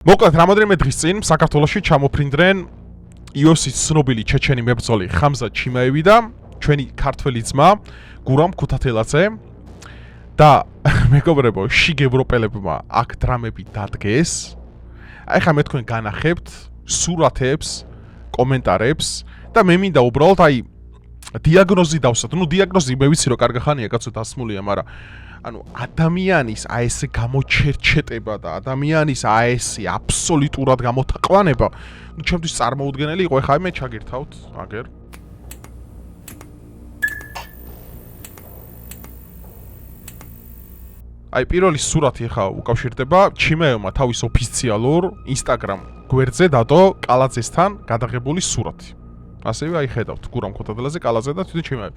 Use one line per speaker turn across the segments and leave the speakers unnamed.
მოკლედ რამოდენიმე დღის წინ საქართველოში ჩამოფრინდნენ UFC-ს ცნობილი ჩეჩენი მებრძოლი ხამზატ ჩიმაევი და ჩვენი ქართველი ძმა გურამ ქუთათელაძე და მეგობრებო, შიგ ევროპელებმა აქ დრამები დადგეს. აი ხა მე თქვენ განახებთ სურათებს, კომენტარებს და მე მინდა უბრალოდ აი დიაგნოზი დავსვათ. ნუ დიაგნოზი მე ვიცი რომ კარგი ხანია კაცო დასმულია, მაგრამ ანუ ადამიანის აი ესე გამოჩერჩეტება და ადამიანის აი ესე აბსოლუტურად გამოთაყვანება, ნუ ჩემთვის წარმოუდგენელი იყო. ეხლა მე ჩაგირთავთ, აგერ. აი პირველი სურათი ეხლა უკავშირდება ჩიმაევმა თავის ოფიციალურ Instagram გვერდზე დადო კალაძესთან გადაღებული სურათი. ასევე აი ხედავთ გურამ ქუთათელაძე, კალაძე და თვითონ ჩიმაევი.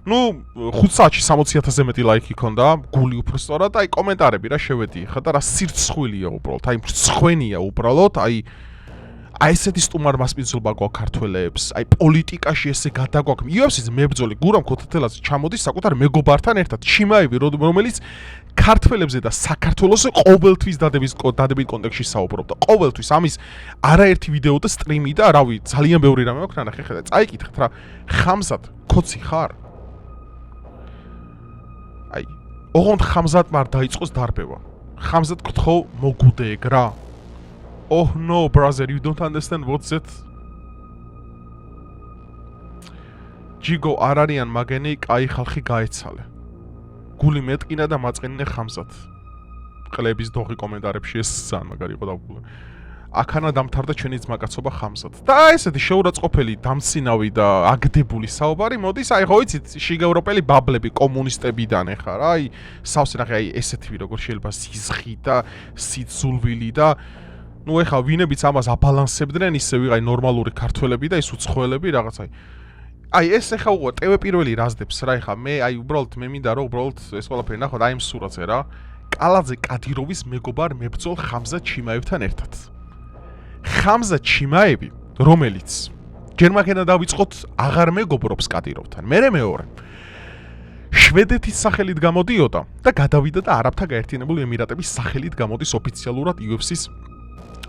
ნუ 5 საათში 60,000-ზე მეტი ლაიქი ქონდა, გული უფრო სწორად, აი კომენტარები რა შევედი ხა და რა სირცხვილია უბრალოდ, აი მრცხვენია უბრალოდ, აი ესეთი სტუმარ-მასპინძლობა გვაქვს ქართველებს, აი პოლიტიკაში ესე გადაგვაქვს. UFC-ს მებრძოლი გურამ ქუთათელაძე ჩამოდის საკუთარ მეგობართან ერთად, ჩიმაევი, რომელიც ქართველებზე და საქართველოს ყოველთვის დადებით კონტექსტში საუბრობდა. ყოველთვის ამის არაერთი ვიდეო და სტრიმი და რავი, ძალიან ბევრი რამე აქვს ნახე ხედა. წაიკითხეთ რა, ხამზატ ქოცი ხარ? აი, ოღონდ ხამზატმა არ დაიწყოს დარბევა. ხამზატ გთხოვ მოგუდეგ რა. Oh no, brother, you don't understand what's it? ჯიგო არ არიან მაგენი, კაი ხალხი გაეცალე. გული მეტყინა და მაწყენინე ხამზატ. ყლების დოღი კომენტარებში ეს ძალიან მაგარი იყო დაგულა. აქანა დამთავრდა ჩვენი ძმაკაცობა ხამზატ. და ესეთი შეურაცხყოფელი, დამცინავი და აგდებული საუბარი მოდის, აი ხო იცით, შიგ ევროპელი ბაბლები, კომუნისტებიდან ეხა რა, აი სავსე ნახე, აი ესეთი როგორ შეიძლება სიზღი და სიძულვილი და ნუ ეხა ვინებიც ამას აბალანსებდნენ, ისე ვიღაი ნორმალური ქართველები და ის უცხოელები რაღაცა. აი ეს ეხა უყო ტევე პირველი რაზდებს რა ეხა მე აი უბრალოდ მე მინდა რომ უბრალოდ ეს ყველაფერი ნახოთ აი ამ სურათზე რა. კალაძე კადიროვის მეგობარ მებრძოლ ხამზატ ჩიმაევთან ერთად. ხამზატ ჩიმაევი, რომელიც გერმანკენა დავიწყოთ, აღარ მეგობრობს კადიროვთან. მე მეორე. შვედეთის სახელით გამოდიოდა და გადავიდა და არაბთა გაერთიანებული ემირატების სახელით გამოდის ოფიციალურად UFC-ს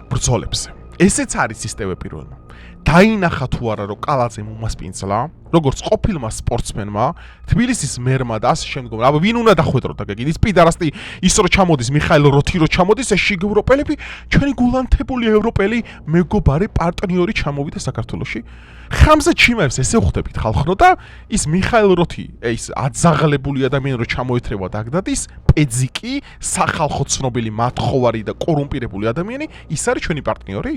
ბრძოლებზე. ესეც არის ის ტევე პირველმა. დაინახა თუ არა რომ კალაძემ უმასპინძლა, როგორც ყოფილმა სპორტსმენმა, თბილისის მერმა და ასე შემდგომ. აბა ვინ უნდა დახვედროთ გეგინის პიდარასტი ის რო ჩამოდის, მიხაილ როთი რო ჩამოდის, ეს შიგ ევროპელები, ჩვენი გულანთებული ევროპელი მეგობარი პარტნიორი ჩამოვიდა საქართველოში. ხამზატ ჩიმაევს ესე ხვდებით ხალხო და ის მიხაილ როთი, ის აძაღლებული ადამიანი რო ჩამოეთრევა დაგდადის, პეძიკი, სახალხო ცნობილი მათხოვარი და კორუმპირებული ადამიანი, ის არის ჩვენი პარტნიორი?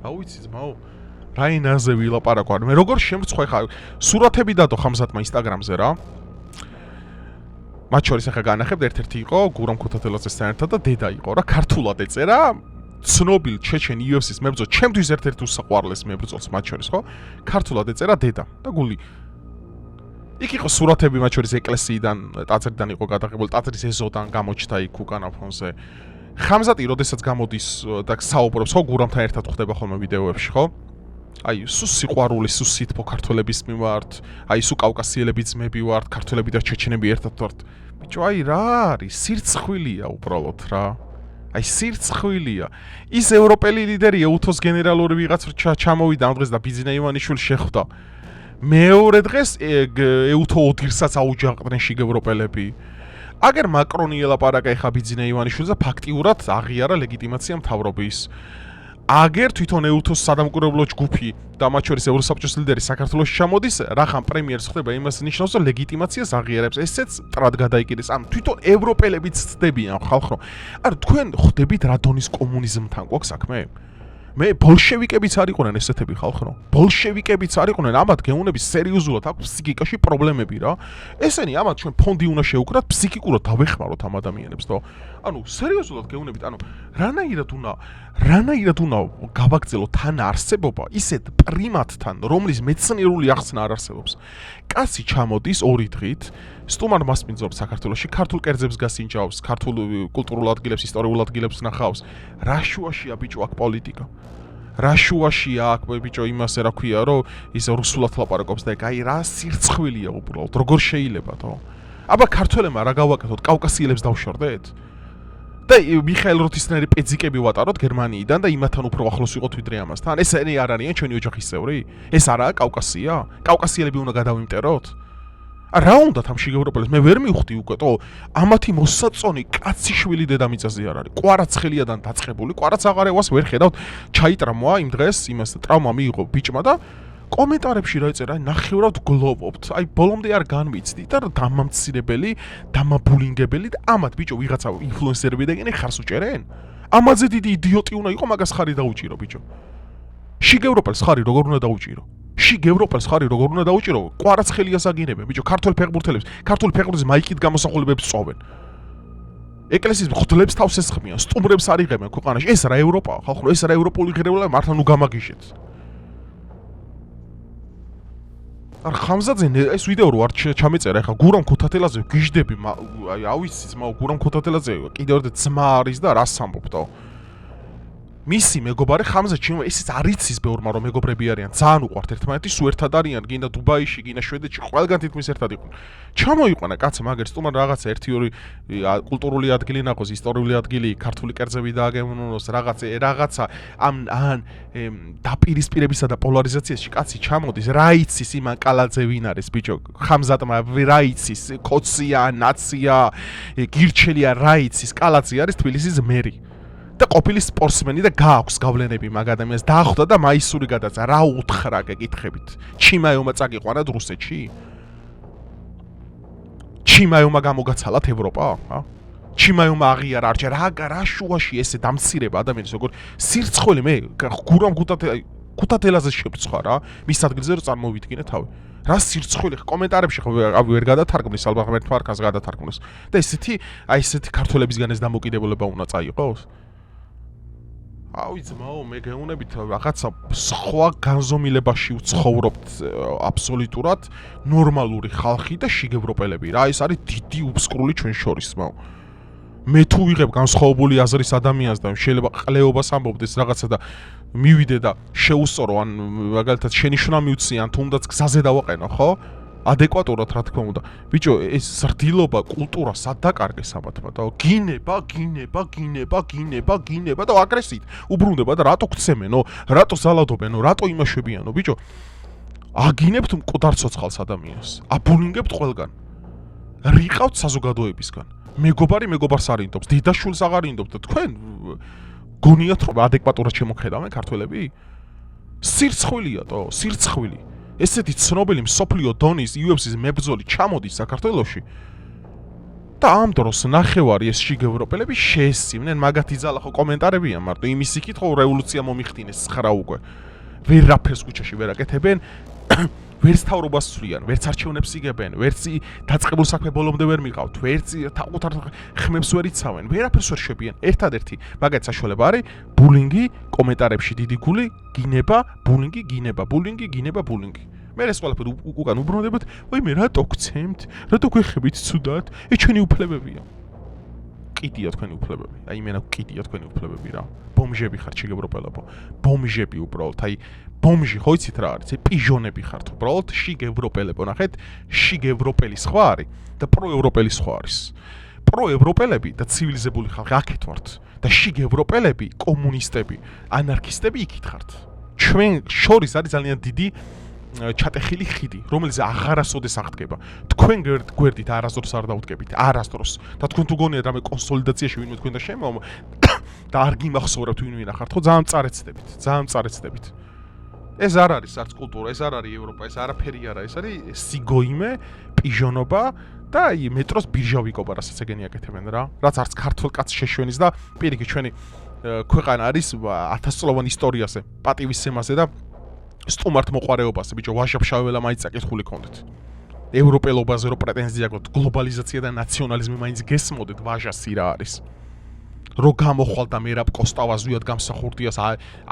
აუ იცი ძმაო, რა ენაზე ვილაპარაკო? მე როგორ შემრცხვა ხა სურათები დადო ხამზატმა Instagram-ზე რა. მათ შორის ახლა განახებთ, ერთ-ერთი იყო გურამ ქუთათელაძესთან ერთად და დედა იყო რა, ქართულად ეწერა. ცნობილ ჩეჩენ UFC-ს მებრძოლ, ჩემთვის ერთ-ერთი უსაყვარლეს მებრძოლს მათ შორის ხო? ქართულად ეწერა დედა და გული. იქ იყო სურათები მათ შორის ეკლესიიდან, ტაძრიდან იყო გადაღებული, ტაძრის ეზოდან გამოჩნდა იქ უკანა ფონზე. ხამზატი როდესაც გამოდის და საუბრობს ხო გურამთან ერთად ხდება ხოლმე ვიდეოებში ხო? აი სუ სიყვარული, სუ სითბო ქართველების მიმართ, აი სუ კავკასიელები ძმები ვართ, ქართველები და ჩეჩენები ერთად ვართ. ბიჭო, აი რა არის? სირცხვილია უბრალოდ რა. აი სირცხვილია. ის ევროპელი ლიდერი ეუთოს გენერალური ვიღაც ჩამოვიდა ამ დღეს და ბიძინა ივანიშვილი შეხვდა. მეორე დღეს ეუთო ოდირსაც აუჯანყდნენ შიგ ევროპელები. აგერ მაკრონი ელაპარაკა ეხა ბიძინა ივანიშვილს და ფაქტიურად აღიარა ლეგიტიმაცია მთავრობის. აგერ თვითონ ეუთოს სადამკვირვებლო ჯგუფი და მათ შორის ევროსაბჭოს ლიდერი საქართველოში ჩამოდის, რახან პრემიერს ხდება იმას ნიშნავს, რომ ლეგიტიმაციას აღიარებს. ესეც ტრად გადაიკიდეს. ან თვითონ ევროპელებიც ცდებიან ხალხო. არა თქვენ ხვდებით რა დონის კომუნიზმთან გვაქვს საქმე? მე ბოლშევიკებიც არ იყვნენ ესეთები ხალხო. ბოლშევიკებიც არ იყვნენ, ამათ გეუნების სერიოზულად აქვს ფსიქიკაში პრობლემები რა. ესენი ამათ ჩვენ ფონდი უნდა შეუკრათ, ფსიქიკურად დავეხმაროთ ამ ადამიანებს და ანუ სერიოზულად გეუნებით, ანუ რანაირად უნდა გავაგრძელოთ თან არსებობა ისეთ პრიმატთან, რომლის მეცნიერული ახსნა არ არსებობს. კაცი ჩამოდის ორი დღით, სტუმარ მასპინძლობს საქართველოში, ქართულ კერძებს გასინჯავს, ქართულ კულტურულ ადგილებს, ისტორიულ ადგილებს ნახავს. რა შუაშია ბიჭო აქ პოლიტიკა? რა შუაშია აქ ბიჭო იმასე რა ქვია, რომ ის რუსულად ლაპარაკობს და აი რა სირცხვილია უბრალოდ, როგორ შეიძლება თო? აბა ქართველებმა რა გავაკეთოთ, კავკასიელებს დავშორდეთ? და მიხაილ როთისნერი პეძიკები ვატაროთ გერმანიიდან და იმათთან უფრო ახლოს ვიყოთ ვიდრე ამასთან. ეს არ არიან ჩვენი ოჯახის წევრი? ეს არაა კავკასია? კავკასიელები უნდა გადავიმტეროთ? რა უნდათ ამ შიგ ევროპელებს? მე ვერ მივხვდი უკვე, ამათი მოსაწონი კაცი შვილი დედამიწაზე არ არის. კვარაცხელიადან დაწყებული, კვარაც აღარევას ვერ ხედავთ, ჩაიტრამვა იმ დღეს, იმას ტრაუმა მიიღო ბიჭმა და კომენტარებში რა ეწერა, ნახევრად გლოვობთ. აი ბოლომდე არ განვიცდი და დამამცირებელი, დამაბულინგებელი და ამათ ბიჭო ვიღაცა ინფლუენსერები დაგინე ხარს უჭერენ? ამაზე დიდი იდიოტი უნდა იყო მაგას ხარი დაუჭირო ბიჭო. შიგ ევროპელს ხარი როგორ უნდა დაუჭირო? შიგ ევროპელს ხარი როგორ უნდა დაუჭირო? კვარაცხელიას აგინებენ ბიჭო, ქართულ ფეხბურთელებს, ქართულ ფეხბურთის მაიკით გამოსახულებებს წოვენ. ეკლესიის მღვდლებს თავს ესხმიან, სტუმრებს არიღებენ ქვეყანაში. ეს რა ევროპაა, ხალხო, ეს რა ევროპული ღირებულება მართლა ნუ გამაგიშეთ. არ ხამზაძე ეს ვიდეო რო არ ჩამეწერა ეხა გურამ ქუთათელაძე გიждები აი ავიცის გურამ ქუთათელაძე კიდევ ერთ ძმა არის და რას ამბობდო მისი მეგობარი ხამზად ჩემ ესეც არიცის ბევრმა რომ მეგობრები არიან ძალიან უყვართ ერთმანეთი სულ ერთად არიან გინდა დუბაიში გინდა შვედეთში ყველგან თითქმის ერთად იყვნენ ჩამოიყვანა კაცი მაგერ სტუმარ რაღაცა 1-2 კულტურული ადგილი ნახოს ისტორიული ადგილი ქართული კერძები დააგემოვნოს რაღაცა ან დაპირისპირებისა და პოლარიზაციაში კაცი ჩამოდის რა იცის იმან კალაძე ვინ არის ბიჭო ხამზადმა რა იცის კოცია ნაცია გირჩელია რა იცის კალაძე არის თბილისის მერი და ყოფილი სპორტსმენი და გააქვს გავლენები მაგ ადამიანს დაახდა და მაისური გადაცა რა უთხრა გეკითხებით ჩიმაიომა წაგიყვანათ რუსეთში ჩიმაიომა გამოგაცალათ ევროპა ჩიმაიომა აღიარა არჩა რა შუაში ესე დამცირება ადამიანის როგორ სირცხოლე მე გურამ ქუთათელაძე შეფრცხა რა მის ადგილზე რომ წარმოვიდგინე თავი რა სირცხოლე კომენტარებში ხო ვერ გადათარგმნის ალბათ მე თვარქას გადათარგმნოს და ესეთი ქართველებისგან ეს დამოკიდებულება უნდა წაიყოს ძმაო, მე გეუბნებით რაღაცა სხვა განზომილებაში ვცხოვრობთ აბსოლუტურად ნორმალური ხალხი და შიგ ევროპელები რა, ეს არის დიდი უბსკრული ჩვენ შორის, ძმაო. მე თუ ვიღებ განსხვავებული აზრის ადამიანს და შეიძლება ყლეობას ამბობდეს რაღაცა და მივიდე და შეუსწორო ან მაგალითად შენიშვნა მივცი ან თუნდაც გზაზე დავაყენო, ხო? ადეკვატურად რა თქმა უნდა. ბიჭო, ეს ზრდილობა, კულტურა სად დაკარგეს ამათმა და გინება და აგრესიით უბრუნდება და რატო გცემენო, რატო ზალადობენო, რატო იმაშვებიანო, ბიჭო. აგინებთ მკვდარ ცოცხალს ადამიანს. აბულინგებთ ყველგან. რიყავთ საზოგადოებისგან. მეგობარს არ ინდობს, დედაშვილს აღარ ინდობს და თქვენ გონიათ რომ ადეკვატურად შემოხედავენ ქართველები? სირცხვილია სირცხვილი. ესეთი ცნობილი მსოფლიო დონის UFC-ს მებრძოლი ჩამოდის საქართველოში და ამ დროს ნახევარი ეს შიგ ევროპელები შეესწიმნენ მაგათი ძალა ხო კომენტარებია მარტო იმის იქით ხო რევოლუცია მომიხდინეს 9 უკვე ვერაფერს ქუჩაში ვერ აკეთებენ ვერც თავრობას ცვლიან ვერც არჩევნებს იგებენ ვერც დაწყებულ საქმე ბოლომდე ვერ მიყავთ ვერც თავყუთარ ხმებს ვერ იცავენ ვერაფერს ვერ შვებიან ერთადერთი მაგათ საშუალება არის ბულინგი კომენტარებში დიდი გული გინება ბულინგი მე ეს ყველაფერი უკან უბრუნდებათ ვაი მე რატო გცემთ რატო გეხებით ცუდად ჩვენი უფლებებია კიდია თქვენი უფლებები აი მენა კიდია თქვენი უფლებები რა ბომჟები ხართ შიგ ევროპელებო ბომჟები უბრალოდ აი ბომჟი ხო იცით რა არის პიჟონები ხართ უბრალოდ შიგ ევროპელებო ნახეთ შიგ ევროპელი სხვა არის და პროევროპელი სხვა არის პროევროპელები და ცივილიზებული ხალხი აქეთ ვართ და შიგ ევროპელები კომუნისტები ანარქისტები იქით ხართ ჩვენ შორის არის ძალიან დიდი ჩატეხილი ხიდი, რომელიც აღარასოდეს აღდგება. თქვენ გვერდით არასდროს არ დაუდგებით, არასდროს. და თქვენ თუ გონიათ რამე კონსოლიდაციაში ვინმე თქვენ და შემო და არ გიმახსოვრებთ ვინ ახართ, ხო ძალიან მწარեցდებით. ეს არ არის არც კულტურა, ეს არ არის ევროპა, ეს არაფერი არა, ეს არის სიგოიმე, პიჟონობა და აი მეტროს ბირჟა ვიკობა, რასაც ეგენი აკეთებენ რა. რაც არც ქართულ კაცს შეშვენის და პირიქით ჩვენი ქვეყანა არის 1000-წლოვან ისტორიაზე, პატივისცემაზე და სტუმართ მოყარეობაზე, ბიჭო, ვაჟა-ფშაველა მაინც აკითხული ქონდეთ. ევროპელობაზე რო პრეტენზია გქონდეთ, გლობალიზაცია და ნაციონალიზმი მაინც გესმოდეთ, ვაჟასი რა არის. რო გამოხვალ და მერაბ კოსტავაზუიად გამსახურდიას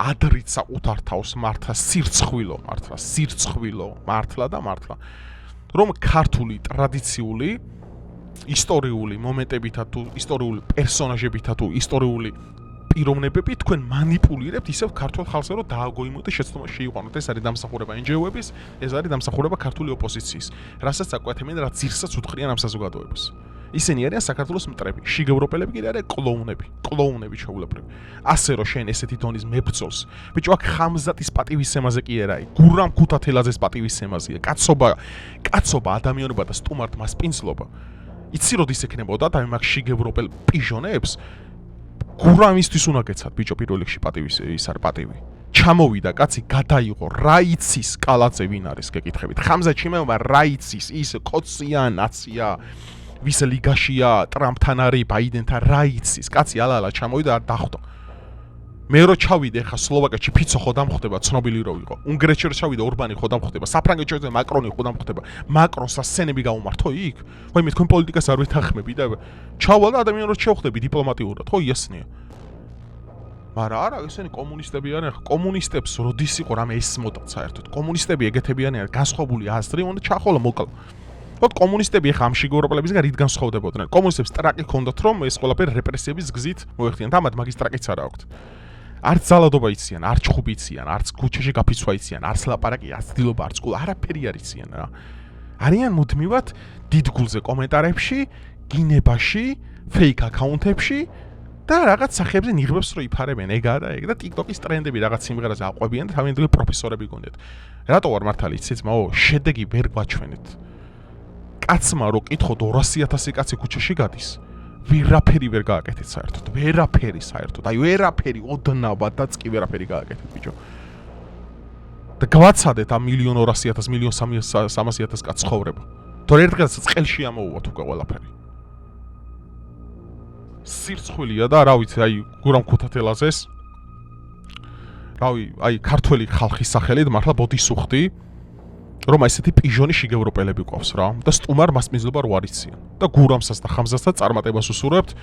ადრიცა უთართავს მართლა სირცხვილო, მართლა. რომ ქართული ტრადიციული ისტორიული მომენტებითა თუ ისტორიული პერსონაჟებითა თუ ისტორიული პიროვნებები თქვენ манипуლირებთ ისევ ქართულ ხალხზე რომ დააგოიმოთ და შეცდომა შეიყვანოთ ეს არის დამსახურება NGO-ების ეს არის დამსახურება ქართული ოპოზიციის რასაც აკეთებენ რა ძირსაც უთხრიან ამ საზოგადოებას ისინი არიან საქართველოს მტრები, შიგევროპელები კიდე არიან კლოუნები ჩაულებრივი. ასე რომ შენ ესეთი დონის მებრძოლს, ბიჭო, აქ ხამზატის პატივისცემაზე კი არა, გურამ ქუთათელაძეს პატივისცემაზეა. კაცობა, ადამიანობა და სტუმართ მასპინძლობა. იცი როდის ექნებოდა და მაგ შიგევროპელ პიჟონებს გურამისთვის უნდა გეცათ, ბიჭო, პირველ რიგში ის არის პატივი. ჩამოვიდა კაცი, გადაიღო, რა იცის კალაძე ვინ არის, გეკითხებით. ხამზატ ჩიმეობა რა იცის, ის კოცია, ნაცია, ვის ლიგაშია, ტრამპთან არის, ბაიდენთან რა იცის. კაცი ალალა ჩამოვიდა, არ დახვდა. მე რო ჩავიდე ხა სლოვაკეთში ფიცო ხო დამხვდება, ცნობილი რო იყო. უნგრეთში რო ჩავიდე ორბანი ხო დამხვდება, საფრანგეთში მაკრონი ხო დამხვდება. მაკრონს ასენები გაუმართო იქ? ხო მე თქვენ პოლიტიკას არ ვეთანხმები და ჩავალ და ადამიანს რო შევხვდები დიპლომატიურად, ხო იასნია. მაგრამ არა, ესენი კომუნისტები არიან, ხა კომუნისტებს როდის იყო რამე ესმოდათ საერთოდ. კომუნისტები ეგეთებიანი არიან, განსხვავებული აზრი, უნდა ჩახოლა მოკლა. ხო კომუნისტები ხა ამ შიგევროპელებისგან რით განსხვავდებოდნენ? კომუნისტებს ტრაკი ჰქონდათ, რომ ეს ყველაფერი რეპრესიების გზით მოეხდიან. თამათ მაგის ტრაკიც არა აქვთ. არც ძალადობა იციან, არც ჩხუბი იციან, არც ქუჩაში გაფიცვა იციან, არც ლაპარაკი, არც დილობა, არც ყოლა, არაფერი არ იციან რა. არიან მუდმივად დიდგულზე კომენტარებში, გინებაში, ფეიქ აკაუნტებში და რაღაც სახეებზე ნიღბებს რო იფარებენ, ეგ არა, ეგ და TikTok-ის ტრენდები რაღაც სიმღერაზე აყვებიან და თავიანთი პროფესორები გონდეთ. რატო არ მართალი იცით, მაო, შედეგი ვერ გვაჩვენეთ. კაცმა რო კითხოთ 200,000 კაცი ქუჩაში გადის. ვერაფერი ვერ გააკეთეთ საერთოდ. ვერაფერი საერთოდ. აი ვერაფერი ოდნავადაც კი ვერაფერი გააკეთეთ, ბიჭო. და გავაცადეთ ამ 1,200,000, 1,300,000 კაც ცხოვრება. თორე ერთ დღესაც ყელში ამოუვათ უკვე ყველაფერი. სირცხვილია და რა ვიცი, აი გურამ ქუთათელაძეს. რავი, აი ქართველი ხალხის სახელით მართლა ბოდისუხდი. რომ ესეთი პიჟონი შიგევროპელები ყავს რა და სტუმარ მასპინძლობა რო არიციან და გურამსაც და ხამზასაც წარმატებას უსურვებთ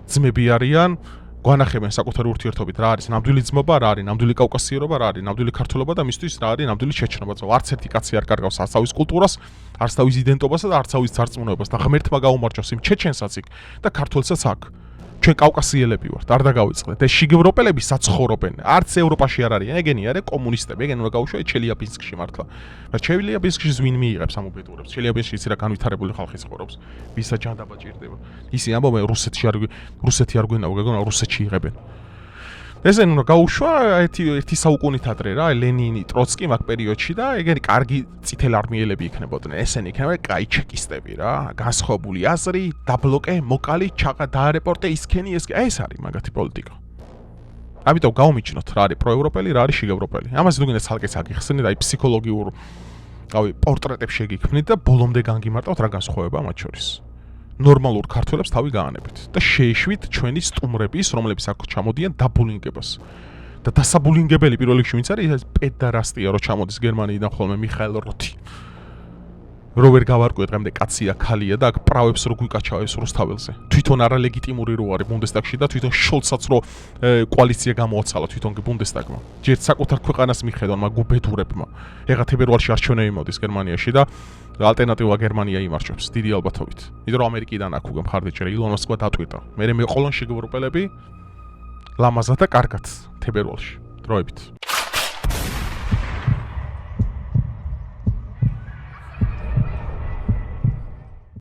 ძმები არიან გვანახებენ საკუთარი ურთიერთობით რა არის ნამდვილი ძმობა რა არის ნამდვილი კავკასიელობა რა არის ნამდვილი ქართველობა და მისთვის რა არის ნამდვილი ჩეჩნობა არც ერთი კაცი არ კარგავს არც თავის კულტურას არც თავის იდენტობასა და არც თავის ძარწმუნოებას და ღმერთმა გაუმარჯოს იმ ჩეჩენსაც იქ და ქართველსაც აქ ჩვენ კავკასიელები ვართ, არ დაგავიწყდეთ. ეს შიგევროპელები საცხოვრობენ. არც ევროპაში არ არიან, ეგენი არიან კომუნისტები. ეგენ უნდა გაუშვათ ჩელიაბინსკში მართლა. და ჩელიაბინსკში ვინ მიიღებს ამ უბედურებს? ჩელიაბინსკში ის რა განვითარებული ხალხი ცხოვრობს. ვისა ჯანდაბა ჭირდება. ისინი ამბობენ რუსეთი არ გვენაო, გეგონა რუსეთში იღებენ. ესენ უნდა გაუშვა ერთი საუკუნით ადრე რა, ლენინი, ტროცკი მაგ პერიოდში და ეგენი კარგი წითელ არმიელები იქნებოდნენ. ესენი იქნებიან კაი ჩეკისტები რა, განსხვავებული აზრი, დაბლოკე, მოკალი, ჩაყა, დაარეპორტე, ისქენი, ეს არის მაგათი პოლიტიკა. ამიტომ გაუმიჩნოთ რა არის პროევროპელი, რა არის შიგევროპელი. ამაზე თუ გინდა ცალკეც აგიხსენეთ, აი ფსიქოლოგიურ, რავი, პორტრეტებს შეგიქმნით და ბოლომდე განგიმარტავთ რა განსხვავება მათ შორის. ნორმალურ ქართველებს თავი გაანებით და შეეშვით ჩვენი სტუმრების, რომლებიც აქ ჩამოდიან დაბულინგებას. და დასაბულინგებელი პირველ რიგში ვინც არის, ეს პედარასტია, რო ჩამოდის გერმანიიდან ხოლმე მიხაელ როთი. რო ვერ გავარკვიე დღემდე კაცია, ქალია და აქ პრავებს რო გვიკაჩავებს რუსთაველზე. თვითონ არალეგიტიმური რო არის ბუნდესტაგში და თვითონ შოლცაც რო კოალიცია გამოაცალა თვითონ ბუნდესტაგმა. ჯერ საკუთარ ქვეყანას მიხედონ მაგ უბედურებმა. ეხლა თებერვალში არჩევნები მოდის გერმანიაში და ალტერნატივა გერმანია იმარჯვებს დიდი ალბათობით. იმიტომ რომ ამერიკიდან აქ უკვე მხარდაჭერა ილონ მოსკვა დატვირთა. მე მეყოლონ შეგევროპელები ლამაზად და კარგად თებერვალში. დროებით.